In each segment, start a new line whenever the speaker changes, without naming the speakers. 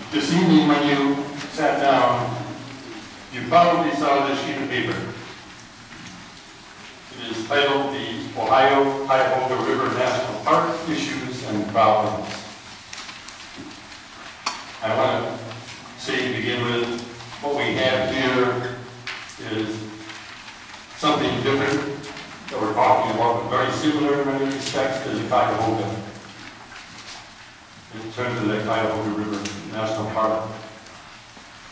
This evening when you sat down, you probably saw this sheet of paper. It is titled the Ohio Cuyahoga River National Park Issues and Problems. I want to say to begin with, what we have here is something different that we're talking about, but very similar in many respects to the Cuyahoga, in terms of the Cuyahoga River National Park.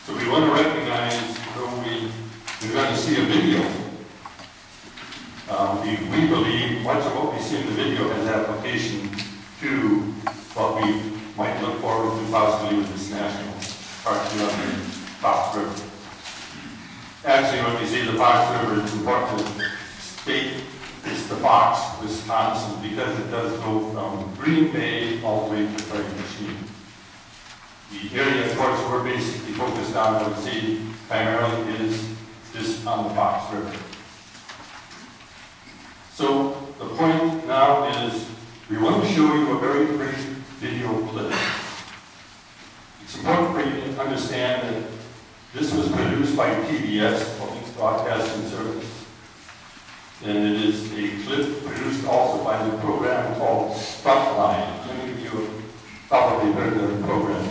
So we want to recognize, though we're going to see a video, we believe much of what we see in the video has application to what we might look forward to possibly with this national park here on the Fox River. Actually, when we say the Fox River, it's important to state it's the Fox, Wisconsin, because it does go from Green Bay all the way to Prairie du Chien. The area, of course, we're basically focused on, I would say, primarily is this on the Fox River. So the point now is we want to show you a very brief video clip. It's important for you to understand that this was produced by PBS, Public Broadcasting Service. And it is a clip produced also by the program called Frontline. Many of you have probably heard of the program.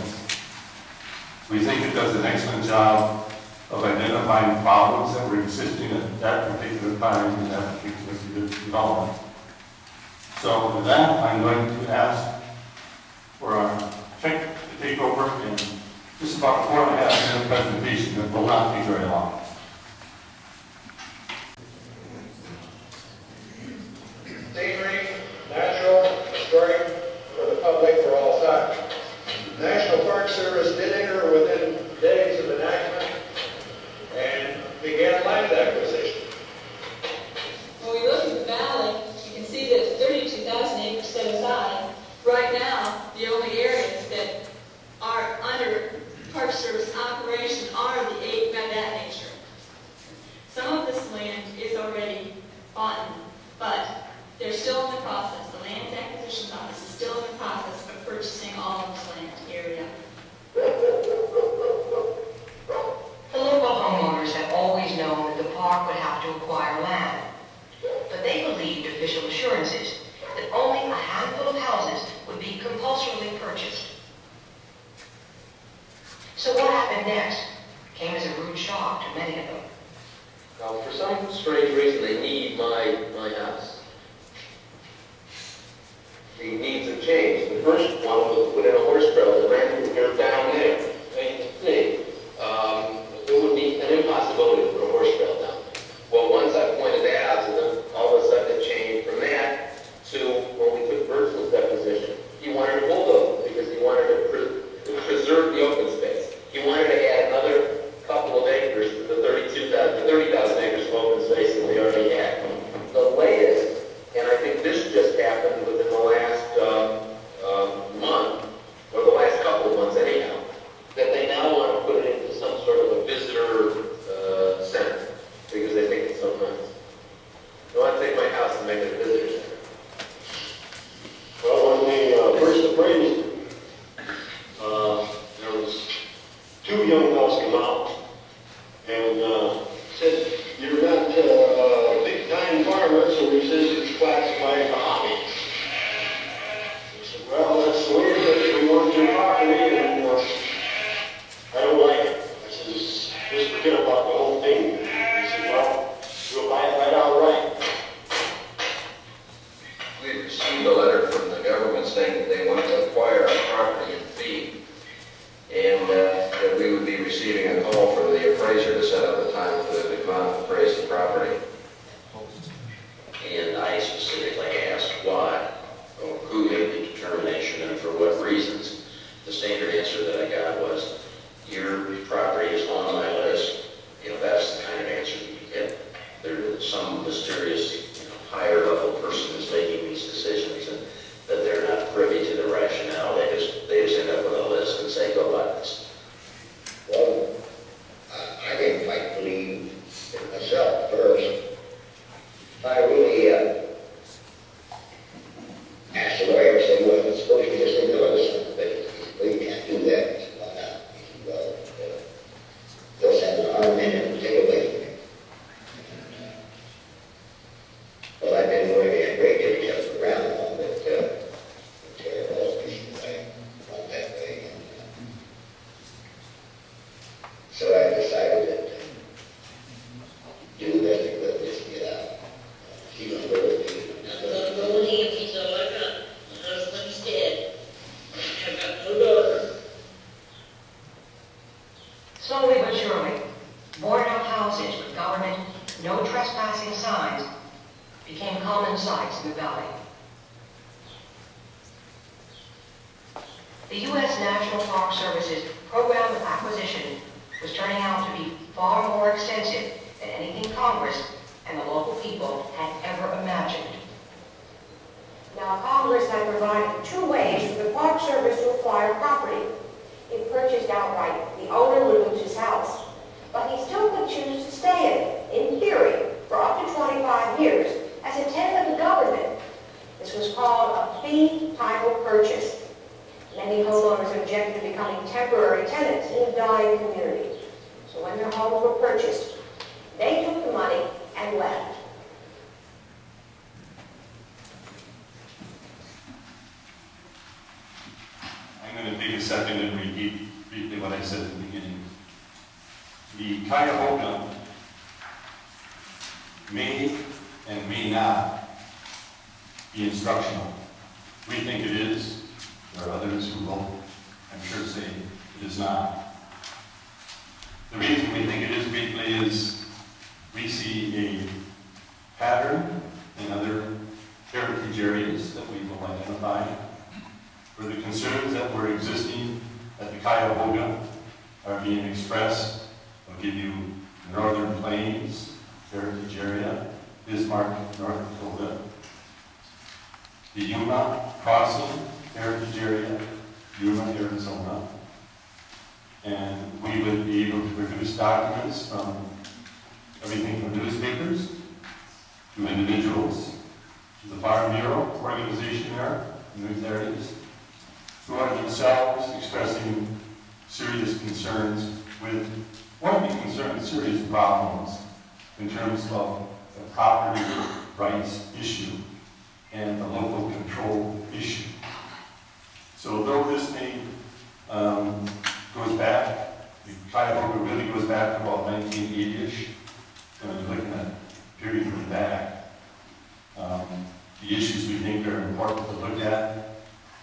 We think it does an excellent job of identifying problems that were existing at that particular time in that particular development. So with that, I'm going to ask for our tech to take over, and this is about a 4.5-minute presentation that will not be very long.
Scenery, natural, historic, for the public, for all sides. The National Park Service did enter within days of enactment and began land acquisition.
When we look at the valley, you can see that 32,000 acres set aside. Right now, the only areas that are under Park Service operation are the 8 by that nature. Some of this land is already bought, but they're still in the process. The Land Acquisition Office is still in the process of purchasing all of this land area.
The local homeowners have always known that the park would have to acquire land, but they believed official assurances that only a handful of houses would be compulsorily purchased. So what happened next came as a rude shock to many of them.
Now, for some strange reason, they need my house. The needs have changed. The first one was put in a horse trail that ran through here down there. And you can see, it would be an impossibility to put a horse trail down there. Well, once I pointed that out to them, all of a sudden it changed from that to when we took VERHULST deposition. He wanted to bulldoze it because he wanted to preserve the open space. He wanted to add another couple of acres to the 30,000 acres of open space that we already had. The latest, and I think this just happened within the last month, or the last couple of months anyhow, that they now want to put it into some sort of a visitor center because they think it's so nice. They want to take my house and make it a visitor center.
Well, when they first appraised, there was 2 young fellows come out and said, "You're not a big-time farmer," so he says it's classified as a hobby. He said, "Well, that's the way it is. We want your property, and I don't like it." I says, "Just forget about the whole thing." He said, "Well, we'll buy it right outright."
We received a letter from the government saying that they wanted to acquire our property in fee, and that we would be receiving a call from the appraiser to set up a time to come out and appraise the property. And I specifically asked why, or who made the determination and for what reasons. The standard answer that I got was, "Your property is on my list." You know, that's the kind of answer that you get. There's some mysterious, higher level person is making these decisions, and that they're not privy to the rationale. They just end up with a list and say, "Go buy this."
Well, I think
The U.S. National Park Service's program of acquisition was turning out to be far more extensive than anything Congress and the local people had ever imagined.
Now, Congress had provided two ways for the Park Service to acquire property. It purchased outright the owner would lose his house, but he still could choose to stay in theory, for up to 25 years as a tenant of the government. This was called a fee title purchase. Many homeowners objected to becoming temporary tenants in a dying community. So when their homes were purchased, they took the money and left.
I'm going to take a second and repeat briefly what I said at the beginning. The Cuyahoga may and may not be instructional. We think it is. There are others who will, I'm sure, say it is not. The reason we think it is briefly is we see a pattern in other heritage areas that we will identify where the concerns that were existing at the Cuyahoga are being expressed. I'll give you Northern Plains heritage area, Bismarck, North Dakota, the Yuma Crossing heritage area, Yuma, Arizona, and we would be able to produce documents from everything from newspapers to individuals, to the Farm Bureau organization there, news areas, who are themselves expressing serious concerns with one of the concerns, serious problems in terms of the property rights issue and the local control issue. So though this may goes back, the Cuyahoga really goes back to about 1980-ish, when you're looking at a period from back, the issues we think are important to look at,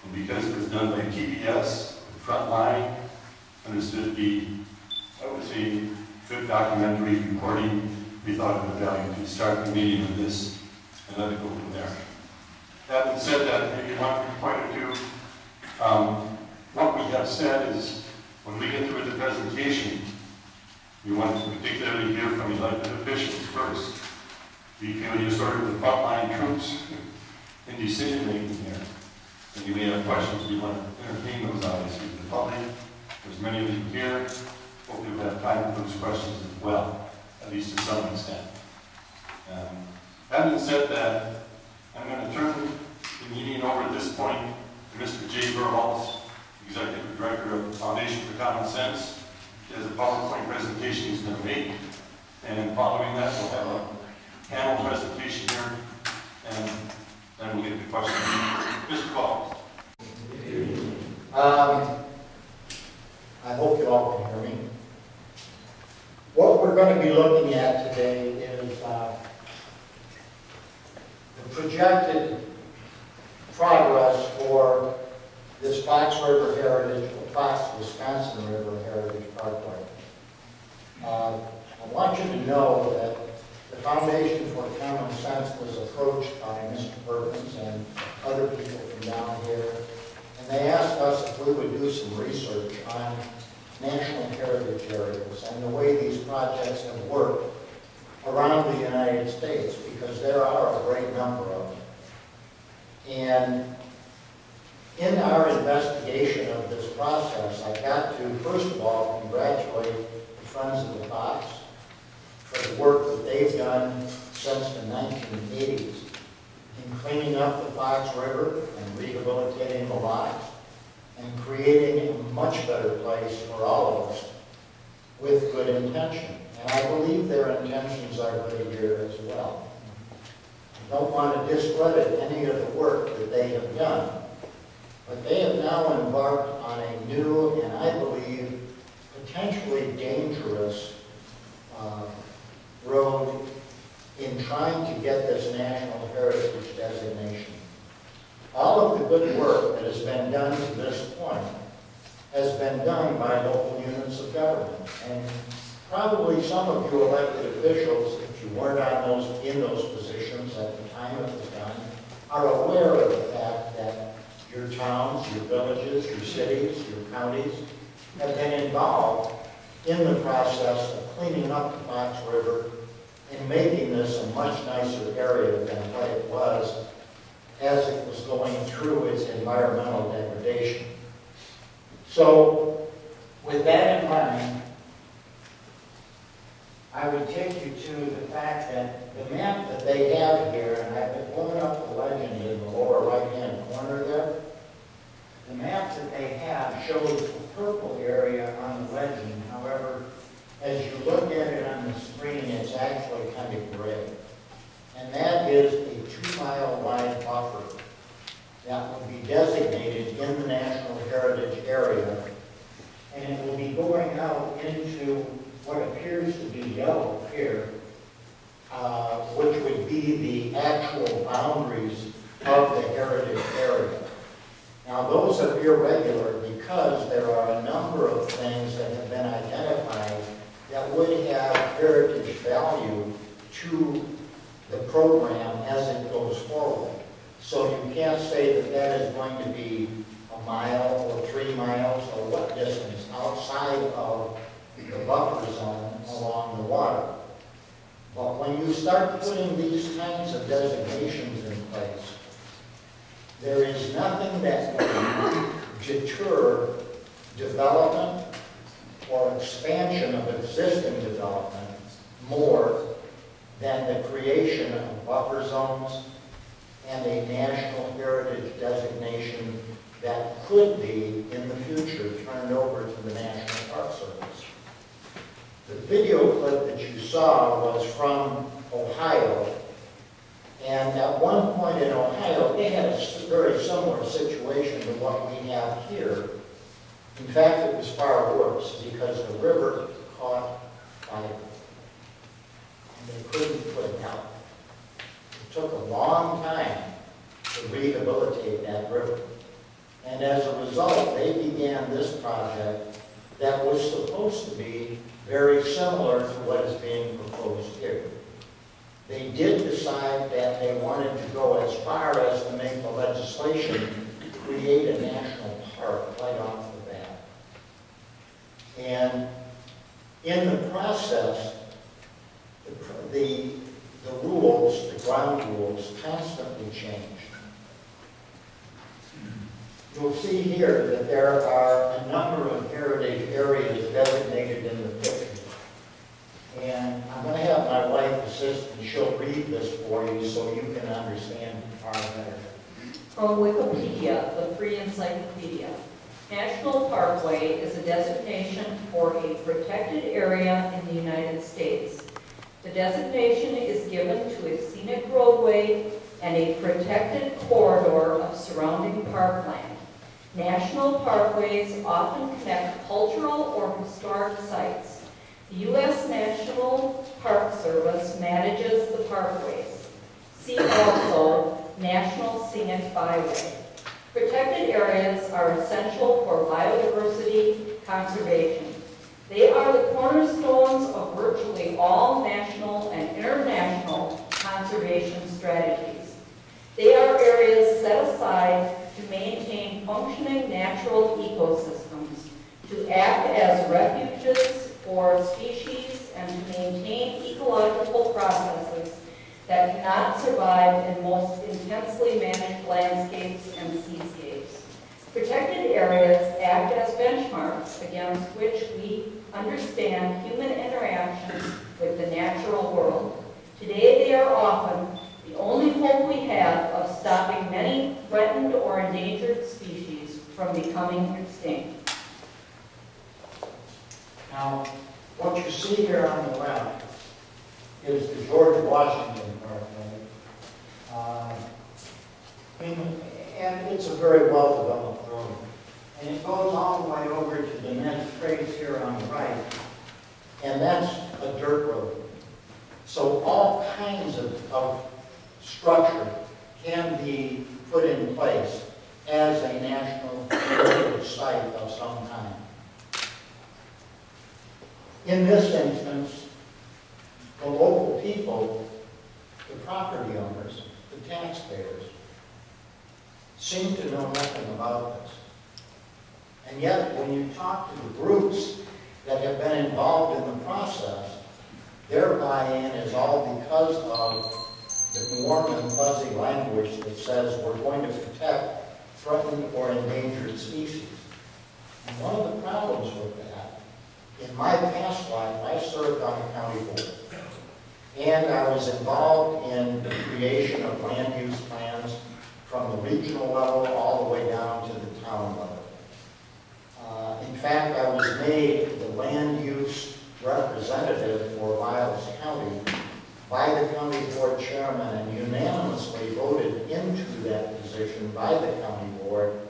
and because it was done by PBS, Frontline, understood to be, I would say, good documentary reporting, we thought it was value to start the meeting with this and let it go from there. Having said that, maybe one point or two, what we have said is when we get through the presentation, we want to particularly hear from elected officials first. We feel you're sort of the frontline troops in decision making here. And you may have questions, we want to entertain those obviously with the public. There's many of you here. Hopefully we'll have time for those questions as well, at least to some extent. Having said that, I'm going to turn the meeting over at this point to Mr. J. VERHULST, Executive Director of the Foundation for Common Sense. He has a PowerPoint presentation he's going to make. And following that, we'll have a panel presentation here. And then we'll get to questions. Mr. Paul.
I hope you all can hear me. What we're going to be looking at today is the projected progress for this Fox River Heritage, Fox Wisconsin River Heritage Parkway. I want you to know that the Foundation for Common Sense was approached by Mr. Perkins and other people from down here, and they asked us if we would do some research on national heritage areas and the way these projects have worked around the United States, because there are a great number of them. And in our investigation of this process, I got to, first of all, congratulate the Friends of the Fox for the work that they've done since the 1980s in cleaning up the Fox River and rehabilitating the locks and creating a much better place for all of us with good intention. And I believe their intentions are good here as well. I don't want to discredit any of the work that they have done, but they have now embarked on a new and I believe potentially dangerous road in trying to get this national heritage designation. All of the good work that has been done to this point has been done by local units of government. And probably some of you elected officials, if you weren't in those positions at the time it was done, are aware of the fact that your towns towns, your villages, your cities, your counties have been involved in the process of cleaning up the Fox River and making this a much nicer area than what it was as it was going through its environmental degradation. So, with that in mind, I would take you to the fact that the map that they have here, and I've been pulling up the legend in the lower right-hand corner there, the map that they have shows the purple area on the legend. However, as you look at it on the screen, it's actually kind of gray. And that is a 2-mile wide buffer that will be designated in the National Heritage Area. And it will be going out into what appears to be yellow here, which would be the actual boundaries of the heritage area. Now, those are irregular because there are a number of things that have been identified that would have heritage value to the program as it goes forward. So you can't say that that is going to be a mile or 3 miles or what distance outside of the buffer zone along the water. But when you start putting these kinds of designations in place, there is nothing that will deter development or expansion of existing development more than the creation of buffer zones and a national heritage designation that could be, in the future, turned over to the National Park Service. The video clip that you saw was from Ohio, and at one point in Ohio, they had a very similar situation to what we have here. In fact, it was far worse because the river caught fire, and they couldn't put it out. It took a long time to rehabilitate that river. And as a result, they began this project that was supposed to be very similar to what is being proposed here. They did decide that they wanted to go as far as to make the legislation create a national park right off the bat. And in the process, the rules, the ground rules, constantly changed. You'll see here that there are a number of heritage areas designated in the picture. And I'm going to have my wife assist, and she'll read this for you so you can understand far better.
From Wikipedia, the free encyclopedia. National Parkway is a designation for a protected area in the United States. The designation is given to a scenic roadway and a protected corridor of surrounding parkland. National parkways often connect cultural or historic sites. The U.S. National Park Service manages the parkways. See also National Scenic Byway. Protected areas are essential for biodiversity conservation. They are the cornerstones of virtually all national and international conservation strategies. They are areas set aside to maintain functioning natural ecosystems, to act as refuges for species, and to maintain ecological processes that cannot survive in most intensely managed landscapes and seascapes. Protected areas act as benchmarks against which we understand human interactions with the natural world. Today they are often the only hope we have of stopping many threatened or endangered species from becoming extinct.
Now, what you see here on the left is the George Washington Parkway. And it's a very well-developed road. And it goes all the way over to the next trace here on the right. And that's a dirt road. So all kinds of structure can be put in place as a national heritage site of some kind. In this instance, the local people, the property owners, the taxpayers, seem to know nothing about this. And yet, when you talk to the groups that have been involved in the process, their buy-in is all because of the warm and fuzzy language that says we're going to protect threatened or endangered species. And one of the problems with that, in my past life, I served on a county board. And I was involved in the creation of land use plans from the regional level all the way down to the town level. In fact, I was made the land use representative for Miles County by the county board chairman and unanimously voted into that position by the county board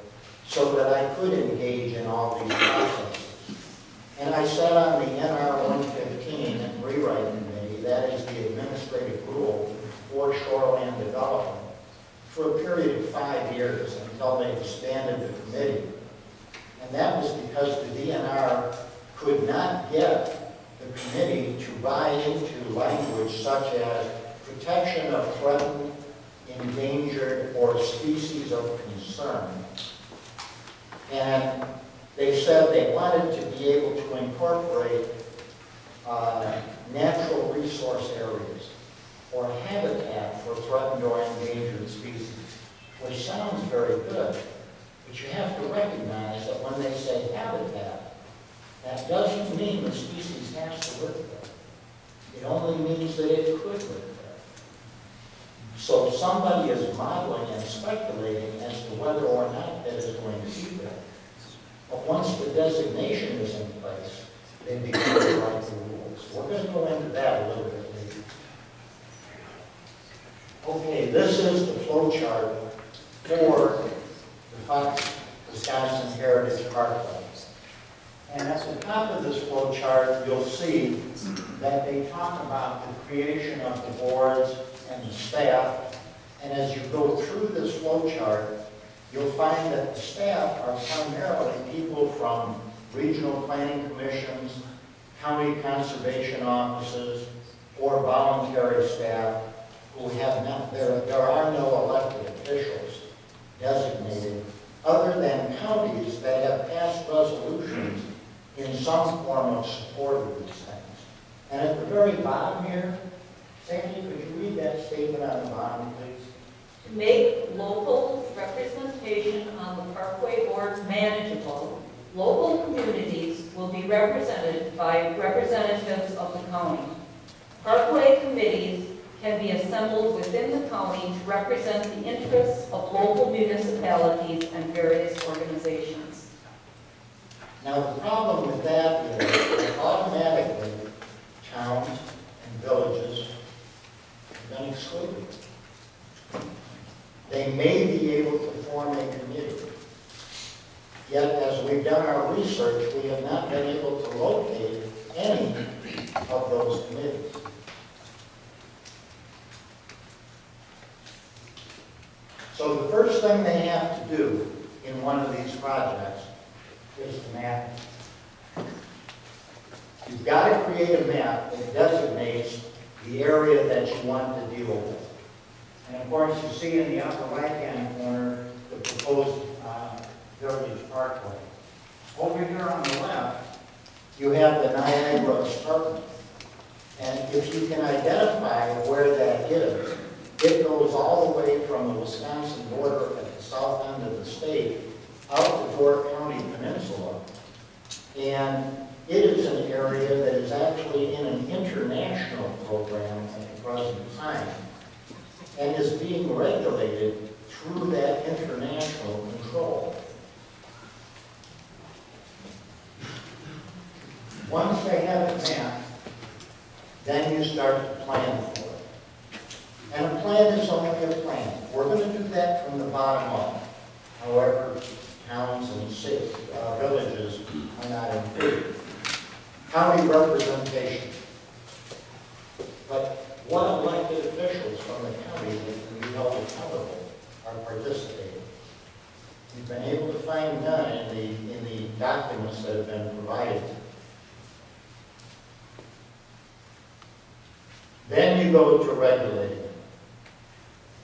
so that I could engage in all these processes. And I sat on the NR 115 rewrite committee, that is the administrative rule for shoreland development, for a period of 5 years until they disbanded the committee. And that was because the DNR could not get the committee to buy into language such as protection of threatened, endangered, or species of concern. And they said they wanted to be able to incorporate natural resource areas or habitat for threatened or endangered species, which sounds very good. But you have to recognize that when they say habitat, that doesn't mean the species has to live there. It only means that it could live there. So somebody is modeling and speculating as to whether or not that is going to be there. But once the designation is in place, they begin to write the rules. We're going to go into that a little bit later. Okay, this is the flow chart for the Wisconsin Heritage Parkway. And at the top of this flow chart, you'll see that they talk about the creation of the boards and the staff. And as you go through this flow chart, you'll find that the staff are primarily people from regional planning commissions, county conservation offices, or voluntary staff who have not, there are no elected officials designated other than counties that have passed resolutions in some form of support of these things. And at the very bottom here, Sandy, could you read that statement on the bottom, please?
To make local representation on the Parkway boards manageable, local communities will be represented by representatives of the county. Parkway committees can be assembled within the county to represent the interests of local municipalities and various organizations.
Now, the problem with that is that automatically towns and villages have been excluded. They may be able to form a committee. Yet, as we've done our research, we have not been able to locate any of those committees. So the first thing they have to do in one of these projects is to map it. You've got to create a map that designates the area that you want to deal with. And of course, you see in the upper right-hand corner the proposed Prairie Parkway. Over here on the left, you have the Niagara Escarpment. And if you can identify where that is, it goes all the way from the Wisconsin border at the south end of the state out the Door County Peninsula. And it is an area that is actually in an international program at the present time and is being regulated through that international control. Once they have it mapped, then you start to plan for it. And a plan is only a plan. We're going to do that from the bottom up. However, towns and cities, villages are not included. County representation. But what elected officials from the county that can be held accountable are participating? We've been able to find none in the documents that have been provided. Then you go to regulating.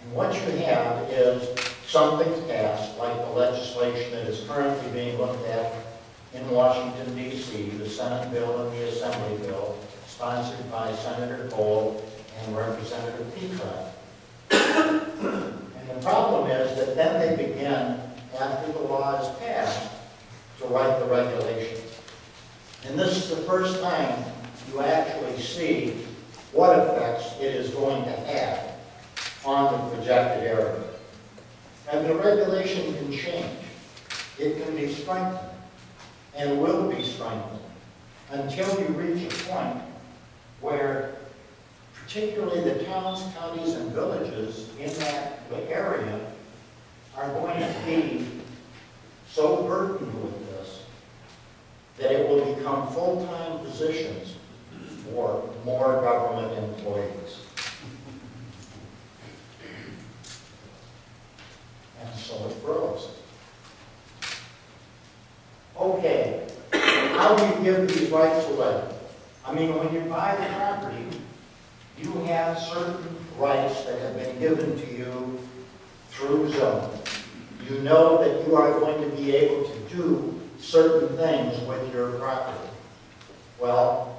And what you have is something passed, like the legislation that is currently being looked at in Washington, D.C., the Senate bill and the Assembly bill, sponsored by Senator Cole and Representative Peacock. And the problem is that then they begin, after the law is passed, to write the regulations. And this is the first time you actually see what effects it is going to have on the projected area. And the regulation can change. It can be strengthened and will be strengthened until you reach a point where particularly the towns, counties, and villages in that area are going to be so burdened with this that it will become full-time positions for more government employees. And so it grows. Okay, how do you give these rights away? I mean, when you buy the property, you have certain rights that have been given to you through zoning. You know that you are going to be able to do certain things with your property. Well,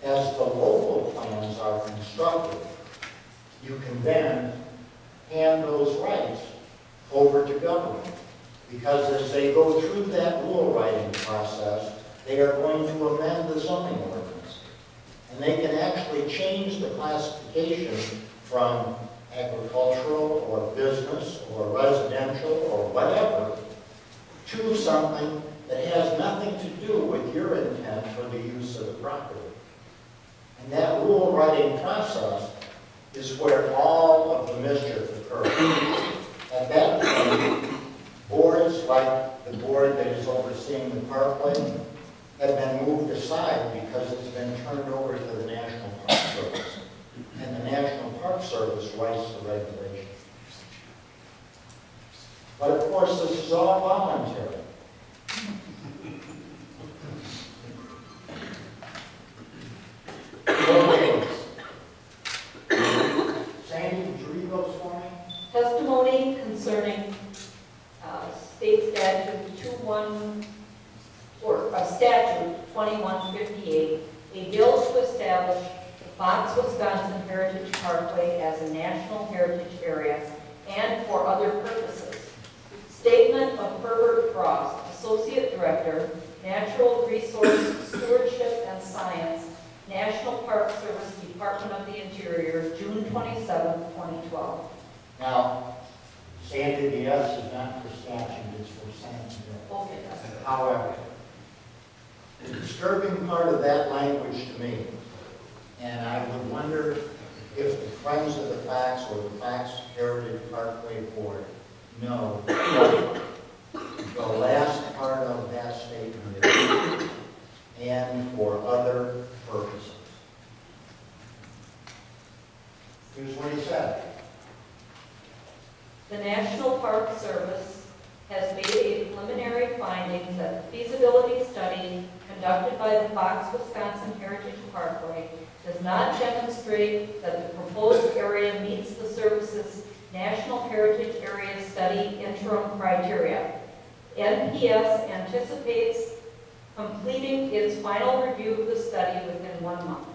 as the local plans are constructed, you can then hand those rights over to government. Because as they go through that rule writing process, they are going to amend the zoning ordinance. And they can actually change the classification from agricultural or business or residential or whatever to something that has nothing to do with your intent for the use of the property. And that rule writing process is where all of the mischief occurs. At that point, boards like the board that is overseeing the parkway have been moved aside because it's been turned over to the National Park Service. And the National Park Service writes the regulations. But of course, this is all voluntary. Sandy, would you read those for me?
Testimony concerning State Statute 2158, a bill to establish the Fox, Wisconsin Heritage Parkway as a National Heritage Area and for other purposes. Statement of Herbert Frost, Associate Director, Natural Resource Stewardship and Science, National Park Service, Department of the Interior, June 27, 2012.
Now, Sandy, the S is not for statute, it's for science.
Okay, that's it.
However, the disturbing part of that language to me, and I would wonder if the Friends of the Fox or the Fox Heritage Parkway Board know the last part of that statement is, and for other purposes. Here's what he said.
The National Park Service has made a preliminary finding that the feasibility study conducted by the Fox, Wisconsin Heritage Parkway does not demonstrate that the proposed area meets the service's National Heritage Area Study interim criteria. NPS anticipates completing its final review of the study within 1 month.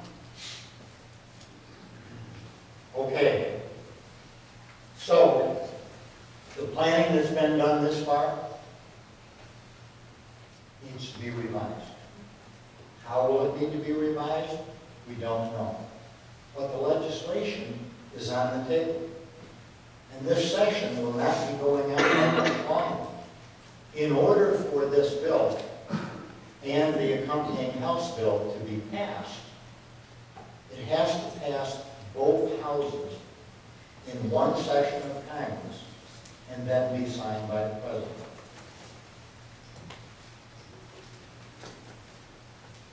Okay. So, the planning that's been done this far needs to be revised. How will it need to be revised? We don't know. But the legislation is on the table. And this session will not be going on that much longer. In order for this bill and the accompanying House bill to be passed, it has to pass both houses in one session of Congress and then be signed by the President.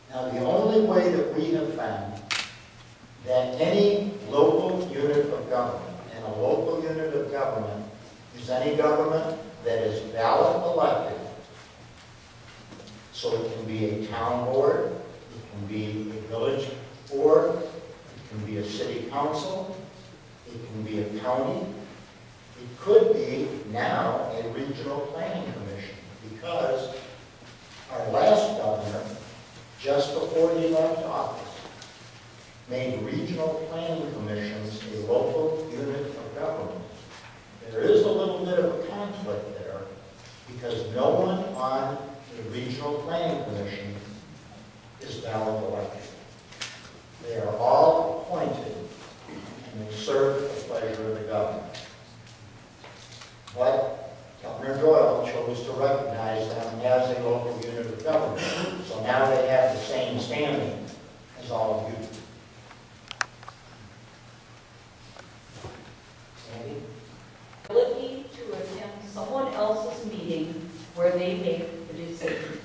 Now, the only way that we have found that any local unit of government, and a local unit of government is any government that is ballot elected, so it can be a town board, it can be a village board, it can be a city council, it can be a county, it could be now a regional planning commission, because our last governor, just before he left office, made regional planning commissions a local unit of government. There is a little bit of a conflict there, because no one on the regional planning commission is valid elected. They are all appointed, and they serve at the pleasure of the governor. But Governor Doyle chose to recognize them as a local unit of government, so now they have the same standing as all of you. Sandy?
Ability to attend someone else's meeting where they make the decision.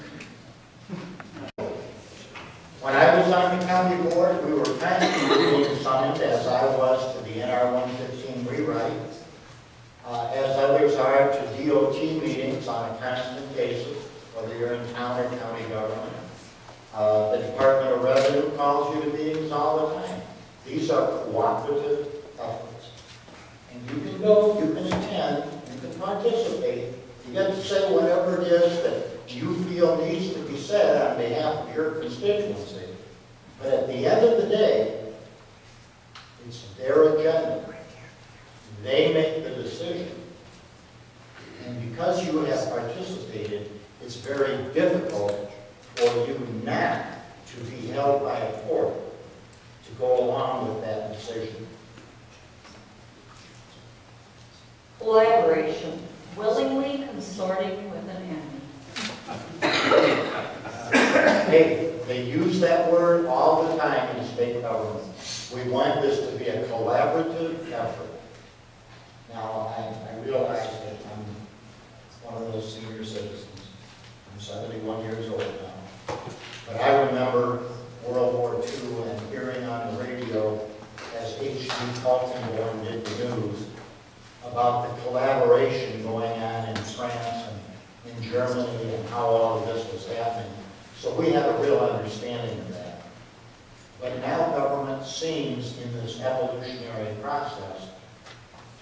When I was on the county board, we were constantly being summoned, as I was, to the NR 115 rewrite, as others are to DOT meetings on a constant basis, whether you're in town or county government. The Department of Revenue calls you to meetings all the time. These are cooperative efforts. And you can go, you can attend, you can participate. You get to say whatever it is that you feel needs to be said on behalf of your constituency. But at the end of the day, it's their agenda. They make the decision. And because you have participated, it's very difficult for you not to be held by a court to go along with that decision.
Collaboration, willingly consorting with an enemy.
They use that word all the time in state government. We want this to be a collaborative effort. Now, I realize that I'm one of those senior citizens. I'm 71 years old now. But I remember World War II and hearing on the radio as H.G. Kaltenborn did the news about the collaboration going on in France and in Germany and how all of this was happening. So we have a real understanding of that. But now government seems in this evolutionary process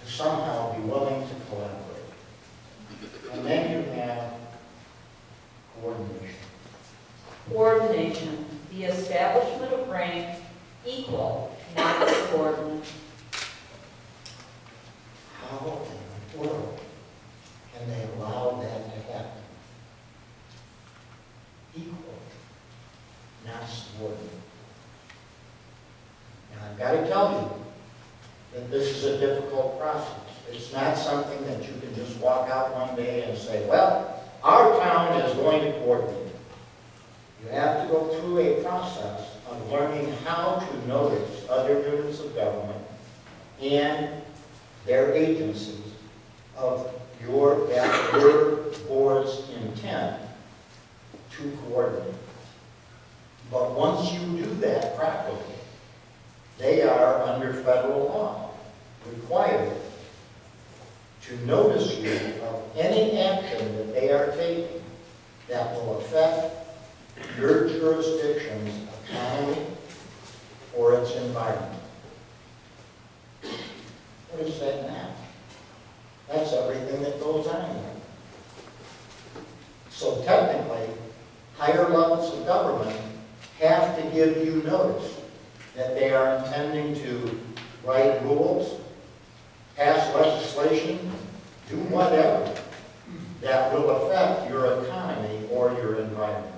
to somehow be willing to collaborate. And then you have coordination.
Coordination, the establishment of rank equal, not subordinate.
How in the world can they allow that to happen? Equal, not subordinate. Now I've got to tell you that this is a difficult process. It's not something that you can just walk out one day and say, well, our town is going to coordinate. You have to go through a process of learning how to notice other units of government and their agencies of your board's intent to coordinate. But once you do that properly, they are, under federal law, required to notice you of any action that they are taking that will affect your jurisdiction's economy or its environment. What is that now? That's everything that goes on here. So technically, higher levels of government have to give you notice that they are intending to write rules, pass legislation, do whatever that will affect your economy or your environment.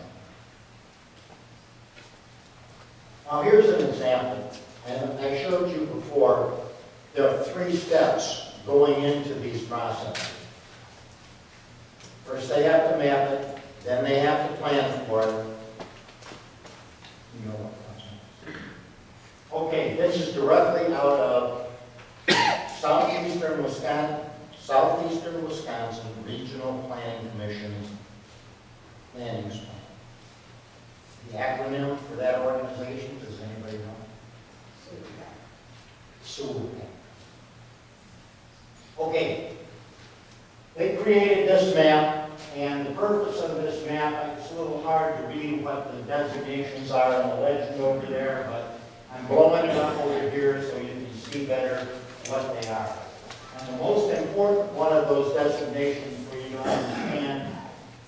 Now here's an example, and I showed you before, there are 3 steps going into these processes. First they have to map it, then they have to plan for it. You know what process. Okay, this is directly out of Southeastern Wisconsin Regional Planning Commission's land use plan. The acronym for that organization, does anybody know? SUPAC. Okay, they created this map, and the purpose of this map, it's a little hard to read what the designations are on the legend over there, but I'm blowing it up over here so you can see better what they are. On And the most important one of those designations for you to understand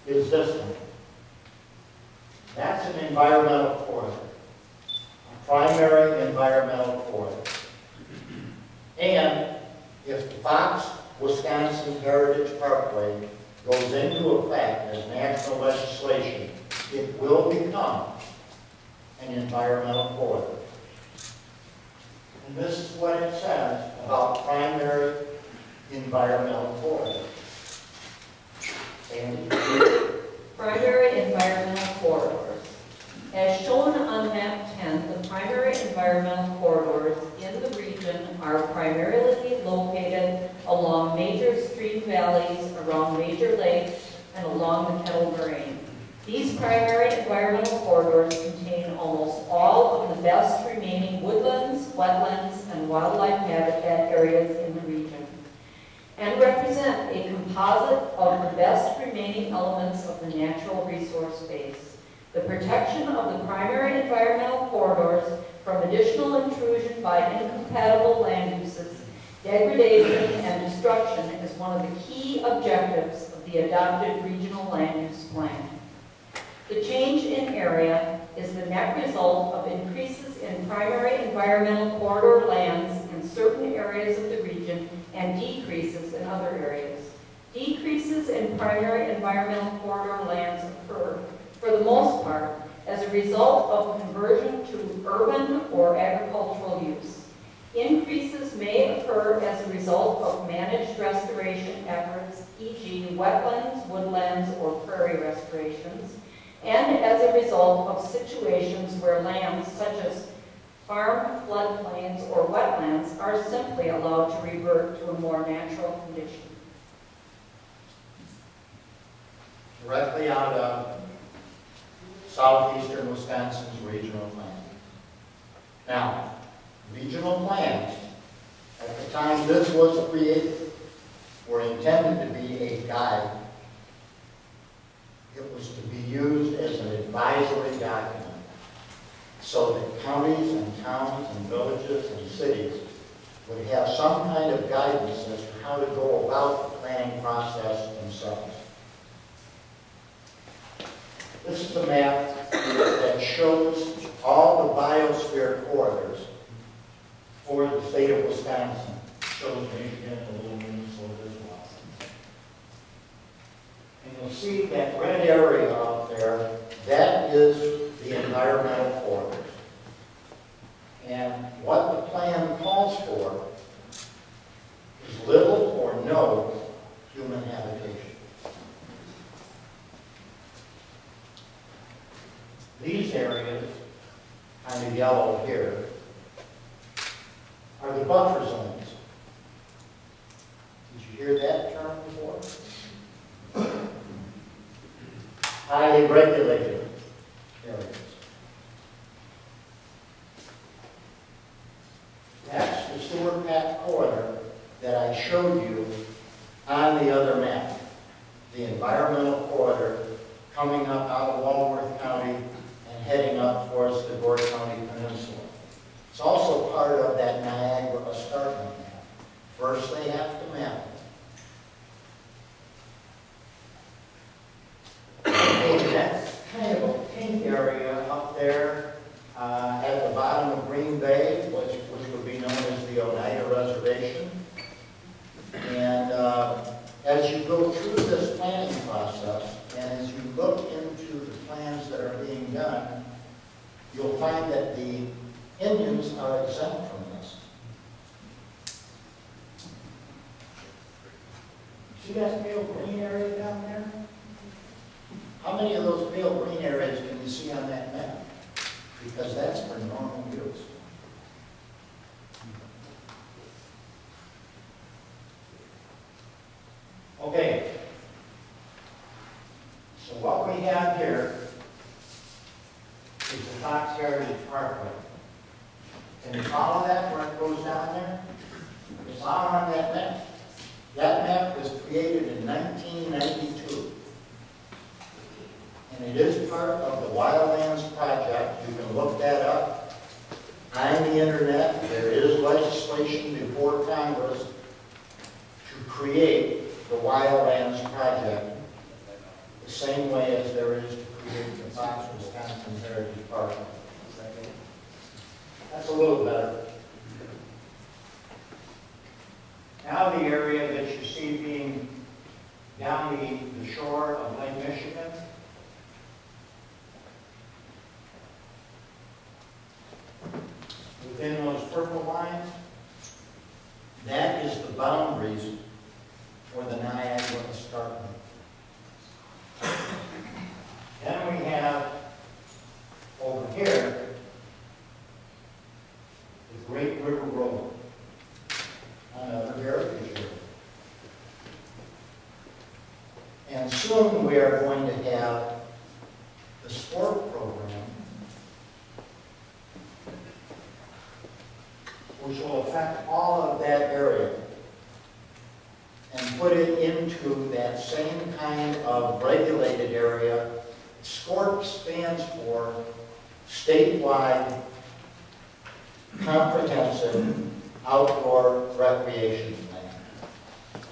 is this one. That's an environmental corridor, a primary environmental corridor. And if the Fox, Wisconsin Heritage Parkway goes into effect as national legislation, it will become an environmental corridor. And this is what it says about primary environmental corridor. Sandy?
Primary environmental corridors. As shown on map 10, the primary environmental corridors in the region are primarily located along major stream valleys, around major lakes, and along the Kettle Moraine. These primary environmental corridors contain almost all of the best remaining woodlands, wetlands, and wildlife habitat areas in the region, and represent a composite of the best remaining elements of the natural resource base. The protection of the primary environmental corridors from additional intrusion by incompatible land uses, degradation, and destruction is one of the key objectives of the adopted regional land use plan. The change in area is the net result of increases in primary environmental corridor lands in certain areas of the region and decreases in other areas. Decreases in primary environmental corridor lands occur, for the most part, as a result of conversion to urban or agricultural use. Increases may occur as a result of managed restoration efforts, e.g. wetlands, woodlands, or prairie restorations, and as a result of situations where lands such as farm, floodplains, or wetlands are simply allowed to revert to a more natural condition.
Directly out of southeastern Wisconsin's regional plan. Now, regional plans, at the time this was created, were intended to be a guide. It was to be used as an advisory document so that counties and towns and villages and cities would have some kind of guidance as to how to go about the planning process themselves. This is a map that shows all the biosphere corridors for the state of Wisconsin. It shows Michigan, a little Minnesota as well. And you'll see that red area up there, that is the environmental corridors. And what the plan calls for is little or no human habitation. These areas, kind of yellow here, are the buffer zones. Did you hear that term before? Highly regulated areas. That's the sewer pack corridor that I showed you on the other map. The environmental corridor coming up out of Walworth County and heading up towards the Gore County Peninsula. It's also part of that Niagara escarpment map. First they have to map it. Okay, that's kind of a pink area up there at the bottom of Green Bay, which would be known as the Oneida Reservation. And as you go through this planning process, and as you look into the plans that are being done, you'll find that the Indians are exempt from this. See that pale green area down there? How many of those pale green areas can you see on that map? Because that's for normal use. Okay. So what we have here is the Fox Heritage Parkway. Can you follow that where it goes down there? It's on that map. That map was created in 1992. And it is part of the Wildlands Project. You can look that up on the internet. There is legislation before Congress create the Wildlands project the same way as there is to create the Fox, Wisconsin Heritage Parkway. That's a little better. Now the area that you see being down the shore of Lake Michigan, within those purple lines, that is the boundaries for the Niagara Escarpment. Then we have over here the Great River Road, another heritage area. And soon we are going to have the sport program, which will affect all of that area and put it into that same kind of regulated area. SCORP stands for Statewide Comprehensive Outdoor Recreation Plan.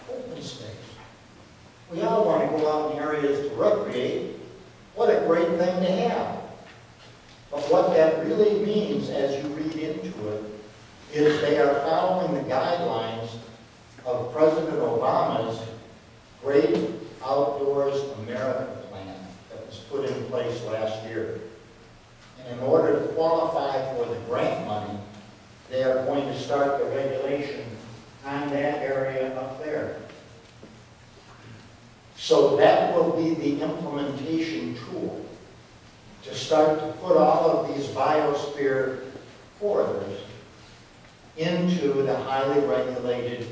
Open space. We all want to go out in areas to recreate. What a great thing to have. But what that really means as you read into it is they are following the guidelines of President Obama's Great Outdoors America plan that was put in place last year. And in order to qualify for the grant money, they are going to start the regulation on that area up there. So that will be the implementation tool to start to put all of these biosphere corridors into the highly regulated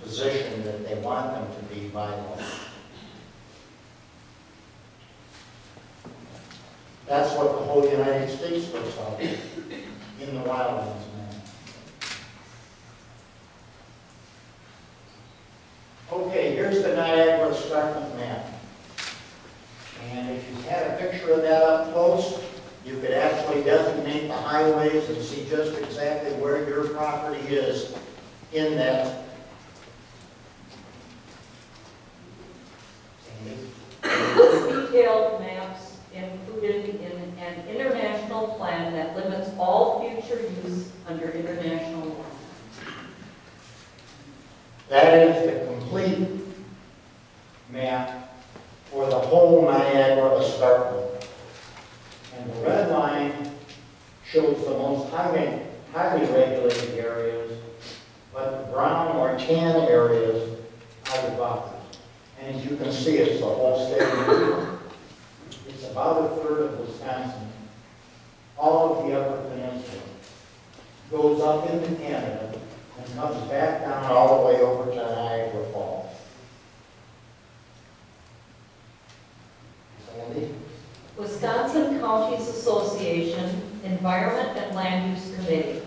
position that they want them to be by law. That's what the whole United States looks like in the wildlands now. Okay, here's the Niagara Escarpment map. And if you had a picture of that up close, you could actually designate the highways and see just exactly where your property is in that.
Detailed maps included in an international plan that limits all future use under international law.
That is the complete map for the whole Niagara Escarpment. And the red line shows the most highly regulated areas, but the brown or tan areas are the buffers. And as you can see, it's the whole state of New York. It's about a third of Wisconsin. All of the Upper Peninsula goes up into Canada and comes back down all the way over to Niagara Falls. Sandy?
Wisconsin Counties Association Environment and Land Use Committee.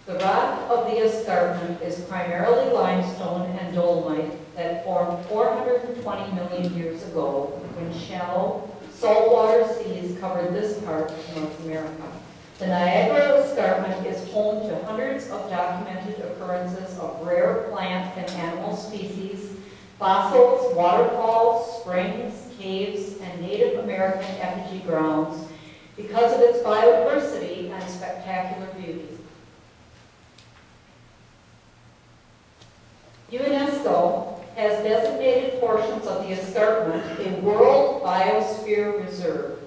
The rock of the escarpment is primarily limestone and dolomite that formed 420 million years ago when shallow, saltwater seas covered this part of North America. The Niagara Escarpment is home to hundreds of documented occurrences of rare plant and animal species, fossils, waterfalls, springs, caves, and Native American effigy grounds because of its biodiversity and spectacular beauty. UNESCO has designated portions of the escarpment a World Biosphere Reserve,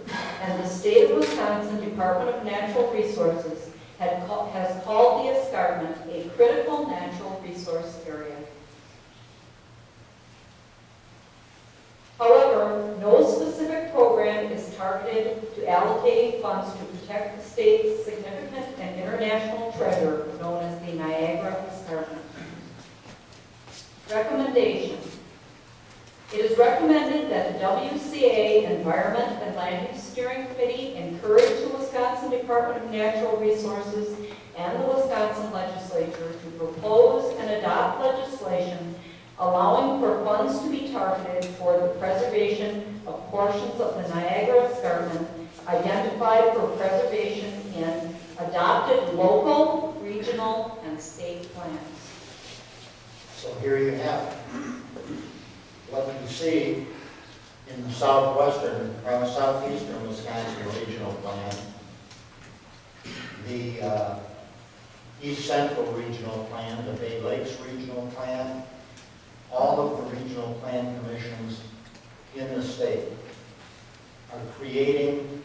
and the State of Wisconsin Department of Natural Resources has called the escarpment a critical natural resource area. However, no specific program is targeted to allocating funds to protect the state's significant and international treasure known as the Niagara Escarpment. Recommendation. It is recommended that the WCA Environment and Land Use Steering Committee encourage the Wisconsin Department of Natural Resources and the Wisconsin Legislature to propose and adopt legislation allowing for funds to be targeted for the preservation of portions of the Niagara Escarpment identified for preservation in adopted local, regional, and state plans.
So here you have it. What you see in the southwestern, or southeastern Wisconsin regional plan, the East Central regional plan, the Bay Lakes regional plan, all of the regional plan commissions in the state are creating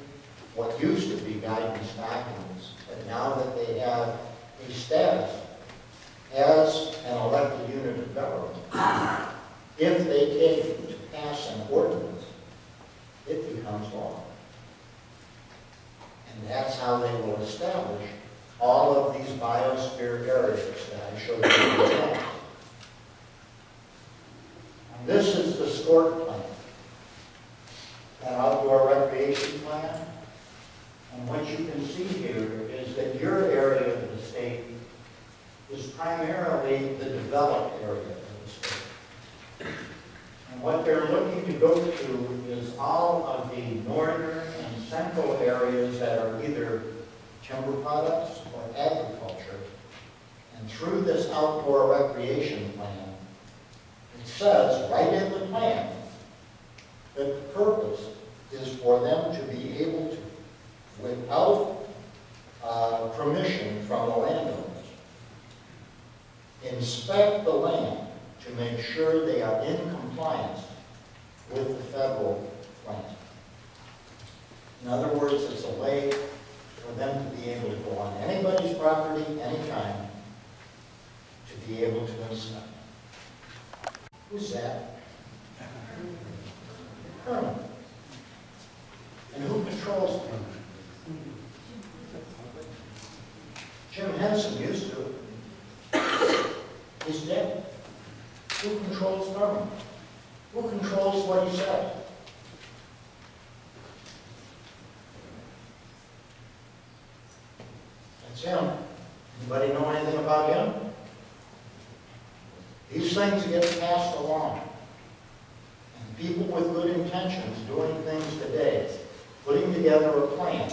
what used to be guidance documents, but now that they have a status as an elected unit of government, if they take to pass an ordinance, it becomes law. And that's how they will establish all of these biosphere areas that I showed you in the past. And this is the SCORT plan, that outdoor recreation plan. And what you can see here is that your area of the state is primarily the developed area of the state. And what they're looking to go to is all of the northern and central areas that are either timber products or agriculture. And through this outdoor recreation plan, it says right in the plan that the purpose is for them to be able to, without permission from the landowners, inspect the land to make sure they are in compliance with the federal plan. In other words, it's a way for them to be able to go on anybody's property anytime to be able to inspect. Who's that? Colonel. And who controls them? Jim Henson used to. He's dead. Who controls government? Who controls what he says? That's him. Anybody know anything about him? These things get passed along. And people with good intentions doing things today, putting together a plan